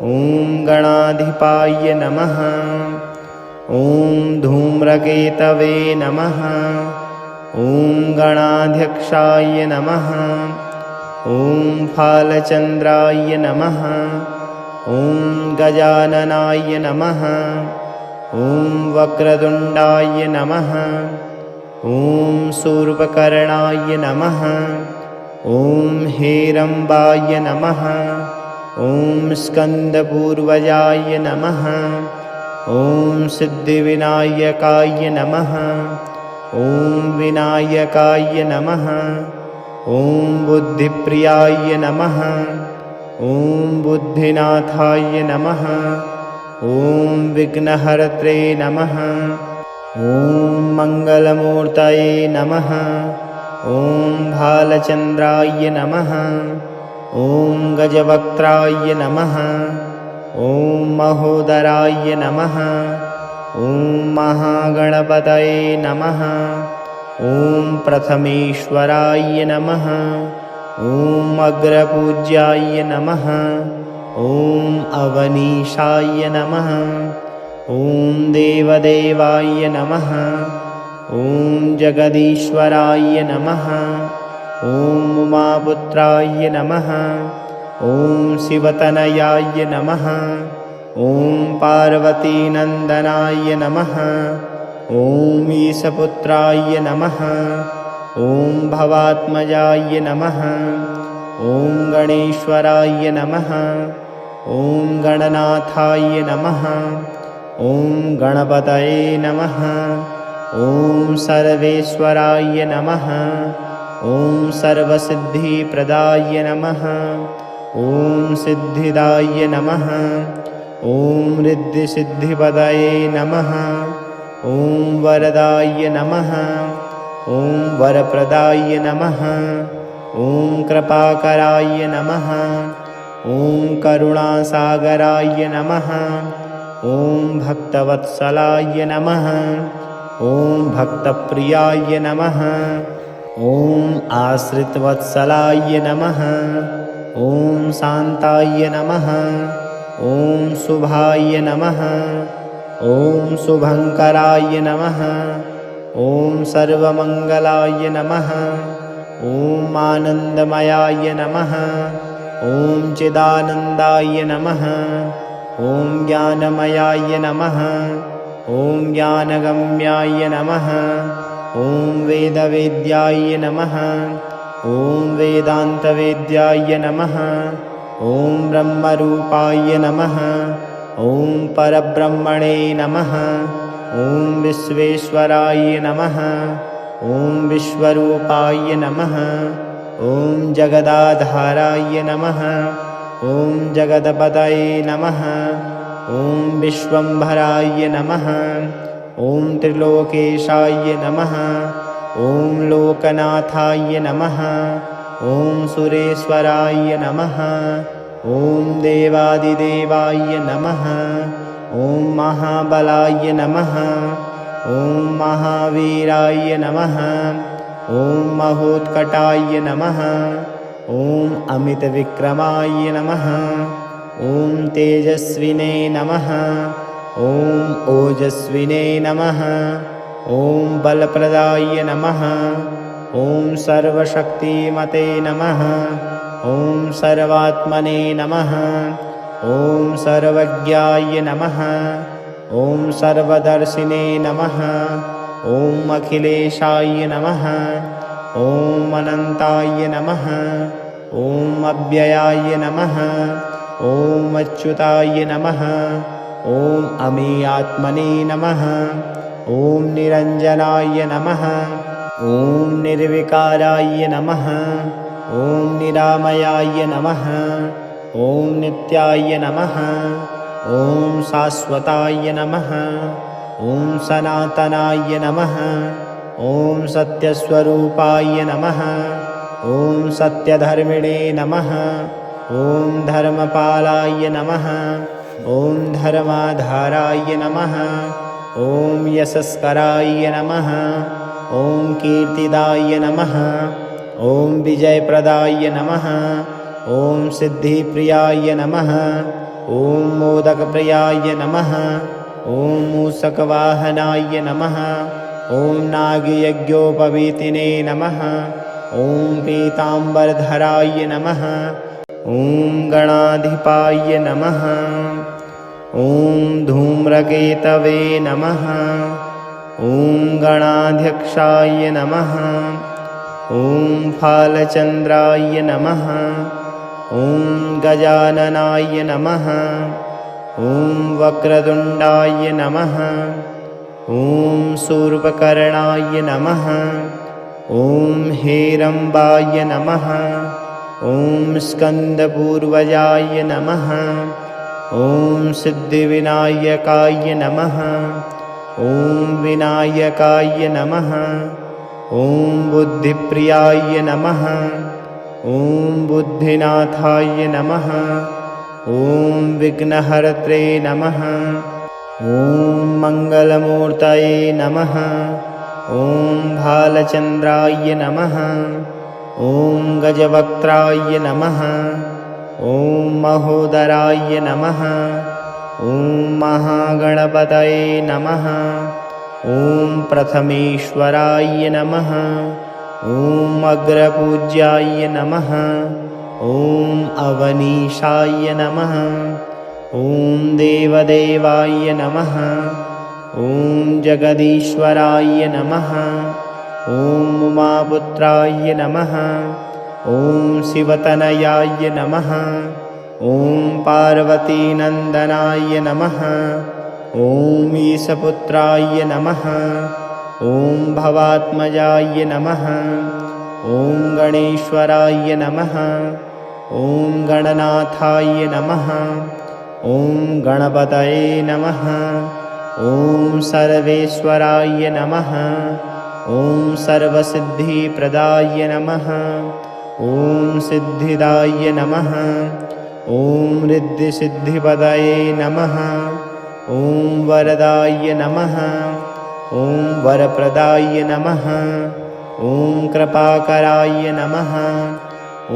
ॐ गणाधिपाय नमः। ॐ धूम्रकेतवे नमः। ॐ गणाध्यक्षाय नमः। ॐ फालचन्द्राय नमः। ॐ गजाननाय नमः। ॐ वक्रतुण्डाय नमः। ॐ शूर्पकर्णाय नमः। ॐ हेरम्बाय नमः। ॐ स्कन्दपूर्वजाय नमः। ॐ सिद्धिविनायकाय नमः। ॐ विनायकाय नमः। ॐ बुद्धिप्रियाय नमः। ॐ बुद्धिनाथाय नमः। ॐ विघ्नहर्त्रे नमः। ॐ मङ्गलमूर्तये नमः। ॐ भालचन्द्राय नमः। ॐ गजवक्त्राय नमः। ॐ महोदराय नमः। ॐ महागणपतये नमः। ॐ प्रथमेश्वराय नमः। ॐ अग्रपूज्याय नमः। ॐ अवनीशाय नमः। ॐ देवदेवाय नमः। ॐ जगदीश्वराय नमः। ॐ उमापुत्राय नमः। ॐ शिवतनयाय नमः। ॐ पार्वतीनन्दनाय नमः। ॐ ईशपुत्राय नमः। ॐ भवात्मजाय नमः। ॐ गणेश्वराय नमः। ॐ गणनाथाय नमः। ॐ गणपतये नमः। ॐ सर्वेश्वराय नमः। ॐ सर्वसिद्धिप्रदाय नमः। ॐ सिद्धिदाय नमः। ॐ रिद्धिसिद्धिपदये नमः। ॐ वरदाय नमः। ॐ वरप्रदाय नमः। ॐ कृपाकराय नमः। ॐ करुणासागराय नमः। ॐ भक्तवत्सलाय नमः। ॐ भक्तप्रियाय नमः। ॐ आश्रितवत्सलाय नमः। ॐ शान्ताय नमः। ॐ शुभाय नमः। ॐ शुभङ्कराय नमः। ॐ सर्वमङ्गलाय नमः। ॐ आनन्दमयाय नमः। ॐ चिदानन्दाय नमः। ॐ ज्ञानमयाय नमः। ॐ ज्ञानगम्याय नमः। ॐ वेदवेद्याय नमः। ॐ वेदान्तवेद्याय नमः। ॐ ब्रह्मरूपाय नमः। ॐ परब्रह्मणे नमः। ॐ विश्वेश्वराय नमः। ॐ विश्वरूपाय नमः। ॐ जगदाधाराय नमः। ॐ जगदपतये नमः। ॐ विश्वम्भराय नमः। ॐ त्रिलोकेशाय नमः। ॐ लोकनाथाय नमः। ॐ सुरेश्वराय नमः। ॐ देवादिदेवाय नमः। ॐ महाबलाय नमः। ॐ महावीराय नमः। ॐ महोत्कटाय नमः। ॐ अमितविक्रमाय नमः। ॐ तेजस्विने नमः। ॐ ओजस्विने नमः। ॐ बलप्रदाय नमः। ॐ सर्वशक्तिमते नमः। ॐ सर्वात्मने नमः। ॐ सर्वज्ञाय नमः। ॐ सर्वदर्शिने नमः। ॐ अखिलेशाय नमः। ॐ अनन्ताय नमः। ॐ अव्ययाय नमः। ॐ अच्युताय नमः। ॐ अमीयात्मने नमः। ॐ निरञ्जनाय नमः। ॐ निर्विकाराय नमः। ॐ निरामयाय नमः। ॐ नित्याय नमः। ॐ शाश्वताय नमः। ॐ सनातनाय नमः। ॐ सत्यस्वरूपाय नमः। ॐ सत्यधर्मिणे नमः। ॐ धर्मपालाय नमः। ॐ धर्माधाराय नमः। ॐ यशस्कराय नमः। ॐ कीर्तिदाय नमः। ॐ विजयप्रदाय नमः। ॐ सिद्धिप्रियाय नमः। ॐ मोदकप्रियाय नमः। ॐ मूषकवाहनाय नमः। ॐ नागयज्ञोपवीतिने नमः। ॐ पीताम्बरधराय नमः। ॐ गणाधिपाय नमः। ॐ धूम्रकेतवे नमः। ॐ गणाध्यक्षाय नमः। ॐ फालचन्द्राय नमः। ॐ गजाननाय नमः। ॐ वक्रतुण्डाय नमः। ॐ शूर्पकर्णाय नमः। ॐ हेरम्बाय नमः। ॐ स्कन्दपूर्वजाय नमः। ॐ सिद्धिविनायकाय नमः। ॐ विनायकाय नमः। ॐ बुद्धिप्रियाय नमः। ॐ बुद्धिनाथाय नमः। ॐ विघ्नहर्त्रे नमः। ॐ मङ्गलमूर्तये नमः। ॐ भालचन्द्राय नमः। ॐ गजवक्त्राय नमः। ॐ महोदराय नमः। ॐ महागणपतये नमः। ॐ प्रथमेश्वराय नमः। ॐ अग्रपूज्याय नमः। ॐ अवनीशाय नमः। ॐ देवदेवाय नमः। ॐ जगदीश्वराय नमः। ॐ उमापुत्राय नमः। ॐ शिवतनयाय नमः। ॐ पार्वतीनन्दनाय नमः। ॐ ईशपुत्राय नमः। ॐ भवात्मजाय नमः। ॐ गणेश्वराय नमः। ॐ गणनाथाय नमः। ॐ गणपतये नमः। ॐ सर्वेश्वराय नमः। ॐ सर्वसिद्धिप्रदाय नमः। ॐ सिद्धिदाय नमः। ॐ रिद्धिसिद्धिपदये नमः। ॐ वरदाय नमः। ॐ वरप्रदाय नमः। ॐ कृपाकराय नमः।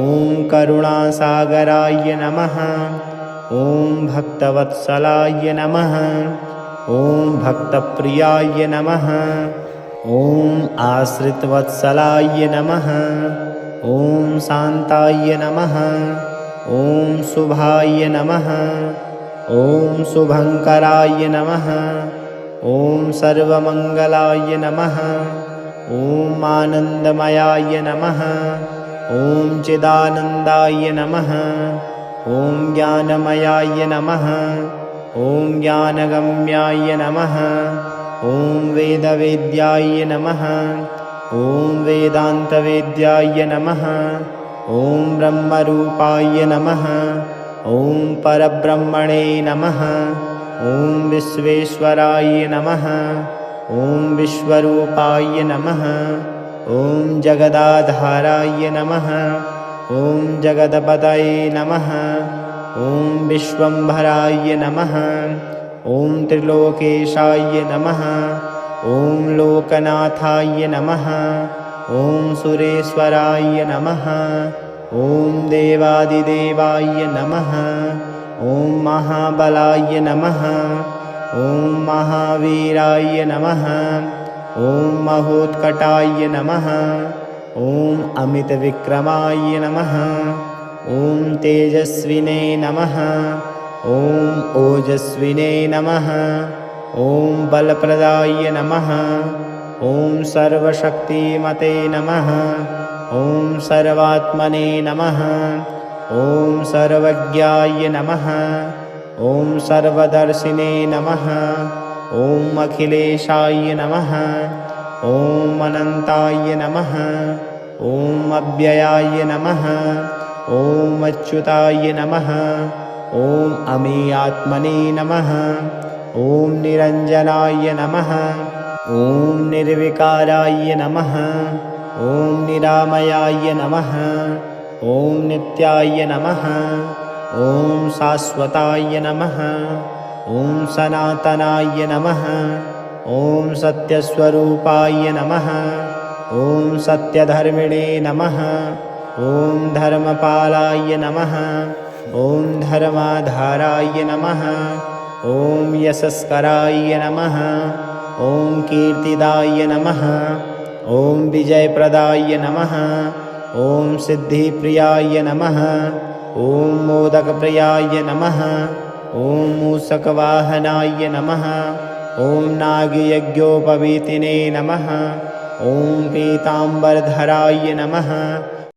ॐ करुणासागराय नमः। ॐ भक्तवत्सलाय नमः। ॐ भक्तप्रियाय नमः। ॐ आश्रितवत्सलाय नमः। ॐ शान्ताय नमः। ॐ शुभाय नमः। ॐ शुभङ्कराय नमः। ॐ सर्वमङ्गलाय नमः। ॐ आनन्दमयाय नमः। ॐ चिदानन्दाय नमः। ॐ ज्ञानमयाय नमः। ॐ ज्ञानगम्याय नमः। ॐ वेदवेद्याय नमः। ॐ वेदान्तवेद्याय नमः। ॐ ब्रह्मरूपाय नमः। ॐ परब्रह्मणे नमः। ॐ विश्वेश्वराय नमः। ॐ विश्वरूपाय नमः। ॐ जगदाधाराय नमः। ॐ जगदपतये नमः। ॐ विश्वम्भराय नमः। ॐ त्रिलोकेशाय नमः। ॐ लोकनाथाय नमः। ॐ सुरेश्वराय नमः। ॐ देवादिदेवाय नमः। ॐ महाबलाय नमः। ॐ महावीराय नमः। ॐ महोत्कटाय नमः। ॐ अमितविक्रमाय नमः। ॐ तेजस्विने नमः। ॐ ओजस्विने नमः। ॐ बलप्रदाय नमः। ॐ सर्वशक्तिमते नमः। ॐ सर्वात्मने नमः। ॐ सर्वज्ञाय नमः। ॐ सर्वदर्शिने नमः। ॐ अखिलेशाय नमः। ॐ अनन्ताय नमः। ॐ अव्ययाय नमः। ॐ अच्युताय नमः। ॐ अमेयात्मने नमः। ॐ निरञ्जनाय नमः। ॐ निर्विकाराय नमः। ॐ निरामयाय नमः। ॐ नित्याय नमः। ॐ शाश्वताय नमः। ॐ सनातनाय नमः। ॐ सत्यस्वरूपाय नमः। ॐ सत्यधर्मिणे नमः। ॐ धर्मपालाय नमः। ॐ धर्माधाराय नमः। ॐ यशस्कराय नमः। ॐ कीर्तिदाय नमः। ॐ विजयप्रदाय नमः। ॐ सिद्धिप्रियाय नमः। ॐ मोदकप्रियाय नमः। ॐ मूषकवाहनाय नमः। ॐ नागयज्ञोपवीतिने नमः। ॐ पीताम्बरधराय नमः।